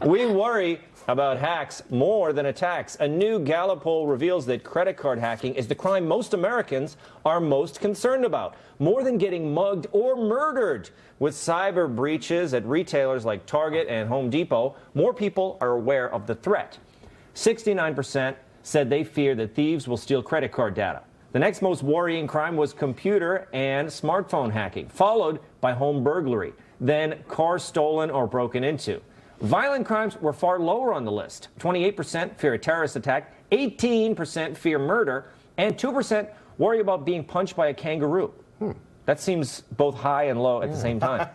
We worry about hacks more than attacks. A new Gallup poll reveals that credit card hacking is the crime most Americans are most concerned about, more than getting mugged or murdered. With cyber breaches at retailers like Target and Home Depot, more people are aware of the threat. 69% said they fear that thieves will steal credit card data. The next most worrying crime was computer and smartphone hacking, followed by home burglary, then cars stolen or broken into. Violent crimes were far lower on the list. 28% fear a terrorist attack, 18% fear murder, and 2% worry about being punched by a kangaroo. That seems both high and low at the same time.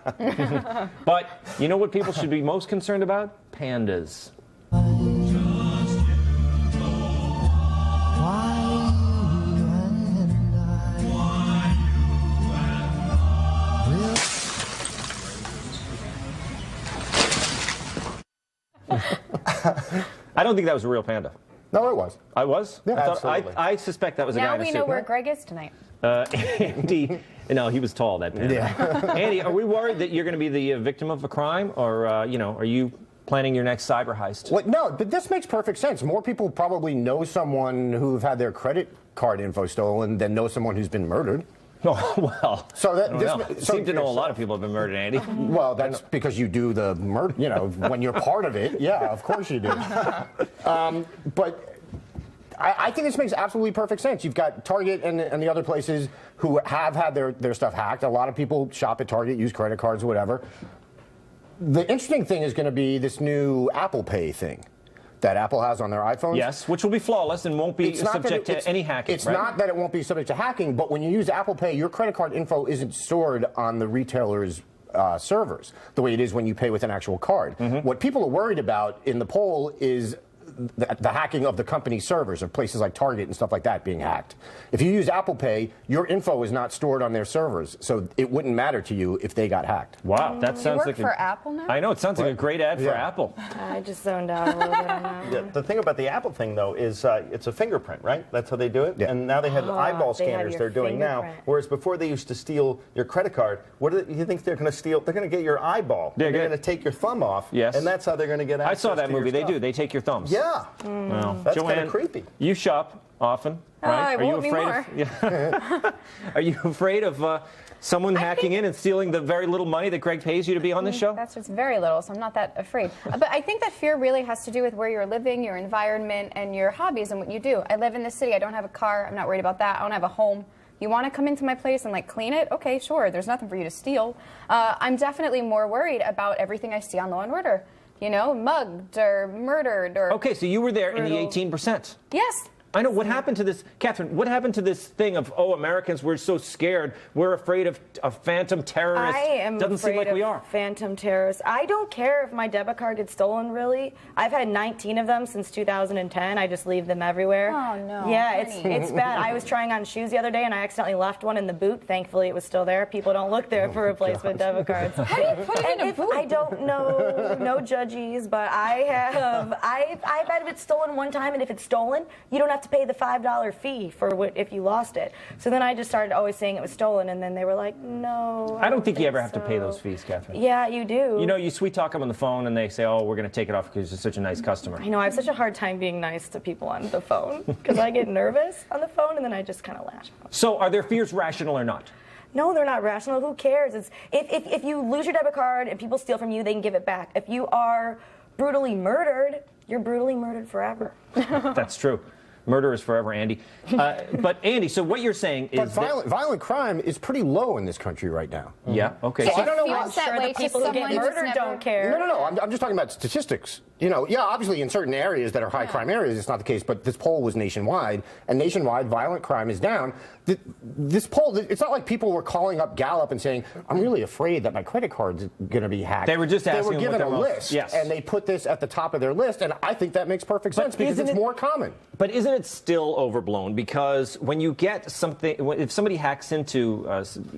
But you know what people should be most concerned about? Pandas. I don't think that was a real panda. No, it was. I was? Yeah, absolutely. I suspect that was a guy in a suit. Now we know where Greg is tonight. Andy, no, he was tall, that panda. Yeah. Andy, are we worried that you're going to be the victim of a crime? Or, are you planning your next cyber heist? What? No, but this makes perfect sense. More people probably know someone who've had their credit card info stolen than know someone who's been murdered. Oh, well, so seem to know a lot of people have been murdered, Andy. Well, that's because you do the murder, when you're part of it. Yeah, of course you do. But I think this makes absolutely perfect sense. You've got Target and the other places who have had their stuff hacked. A lot of people shop at Target, use credit cards, whatever. The interesting thing is going to be this new Apple Pay thing that Apple has on their iPhones. Yes, which will be flawless and won't be subject to any hacking. It's not that it won't be subject to hacking, but when you use Apple Pay, your credit card info isn't stored on the retailer's servers the way it is when you pay with an actual card. What people are worried about in the poll is the hacking of the company's servers of places like Target and stuff like that being hacked. If you use Apple Pay, your info is not stored on their servers, so it wouldn't matter to you if they got hacked. Wow, that sounds like you work for Apple now? I know, it sounds like a great ad for Apple. I just zoned out a little bit on that. Yeah, the thing about the Apple thing, though, is it's a fingerprint, right? That's how they do it. Yeah. And now they have eyeball they have scanners your they're doing now, fingerprint. whereas before they used to steal your credit card. What do you think they're going to steal? They're going to get your eyeball. They're going to take your thumb off. Yes. And that's how they're going to get access I saw that to your movie. They stuff. do. They take your thumbs. Yeah. Well, That's Joanne, kind of creepy. You shop often, right? I won't anymore. Are you afraid of someone hacking in and stealing the very little money that Greg pays you to be on this show? That's just very little, so I'm not that afraid. But I think that fear really has to do with where you're living, your environment, and your hobbies and what you do. I live in the city. I don't have a car. I'm not worried about that. I don't have a home. You want to come into my place and clean it? Okay, sure. There's nothing for you to steal. I'm definitely more worried about everything I see on Law & Order. Mugged or murdered or... Okay, so you were there in the 18%. Yes. I know. What happened to this, Catherine, what happened to this thing of, Americans, we're so scared, we're afraid of phantom terrorists? I am Doesn't seem like we are. Phantom terrorists. I don't care if my debit card gets stolen, really. I've had 19 of them since 2010. I just leave them everywhere. Oh, no. Yeah, it's bad. I was trying on shoes the other day, and I accidentally left one in the boot. Thankfully, it was still there. People don't look there for replacement debit cards. How do you put it in a boot? I don't know, no judges, but I've had it stolen one time, and if it's stolen, you don't have to pay the $5 fee for if you lost it. So then I just started always saying it was stolen, and then they were like, no. I don't think you ever have to pay those fees, Catherine. Yeah, you do. You sweet talk them on the phone, and they say, we're going to take it off because you're such a nice customer. I know, I have such a hard time being nice to people on the phone because I get nervous on the phone, and then I just kind of lash. So are their fears rational or not? No, they're not rational. Who cares? It's if you lose your debit card and people steal from you, they can give it back. If you are brutally murdered, you're brutally murdered forever. That's true. Murder is forever, Andy. But Andy, so what you're saying is violent crime is pretty low in this country right now. Yeah. Okay. So I don't know feels why. I'm that sure way the people to who get someone who's murdered never- don't care. No. I'm just talking about statistics. Yeah, obviously in certain areas that are high crime areas, it's not the case. But this poll was nationwide, and nationwide, violent crime is down. This poll, it's not like people were calling up Gallup and saying, "I'm really afraid that my credit card's going to be hacked." They were just asking. They were given a list, yes, and they put this at the top of their list, and I think that makes perfect sense because it's more common. But isn't it still overblown? Because when you get something, if somebody hacks into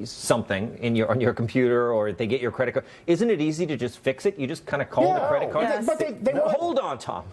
something on your computer, or they get your credit card, isn't it easy to just fix it? You just kind of call the credit card. Yes. But they hold on, Tom.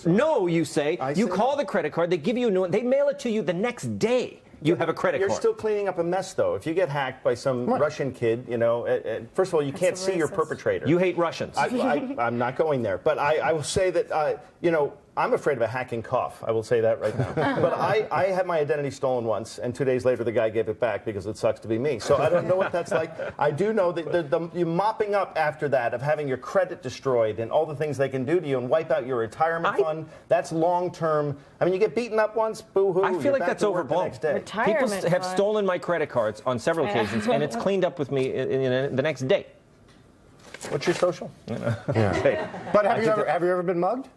No, you say. You call the credit card. They give you a new one. They mail it to you the next day. you have a credit You're card. still cleaning up a mess, though. If you get hacked by some Russian kid, you know, first of all, you can't see your perpetrator. You hate Russians. I'm not going there. But I will say that, you know, I'm afraid of a hacking cough. I will say that right now. But I had my identity stolen once, and 2 days later the guy gave it back because it sucks to be me. So I don't know what that's like. I do know that you mopping up after that of having your credit destroyed and all the things they can do to you and wipe out your retirement fund, that's long-term. I mean, you get beaten up once, boo-hoo. I feel like that's overblown. People have fund. stolen my credit cards on several occasions, and it's cleaned up with me in the next day. What's your social? Yeah. But have you ever been mugged?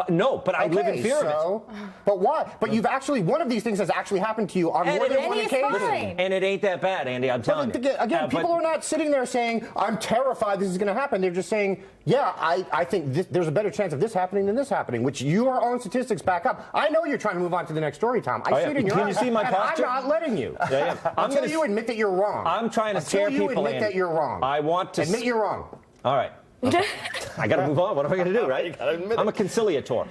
No, but I live in fear of it. But why? But you've actually, one of these things has actually happened to you on more than one occasion. And it ain't that bad, Andy, I'm telling you. Again, people are not sitting there saying, I'm terrified this is going to happen. They're just saying, yeah, I think there's a better chance of this happening than this happening, which your own statistics back up. I know you're trying to move on to the next story, Tom. I see it in your eyes. Can you see my posture? I'm not letting you. Until you admit that you're wrong. I'm trying to scare people, Until you admit that you're wrong. I want to admit you're wrong. All right. Okay. I got to move on. What am I going to do, right? You gotta admit I'm it. a conciliator.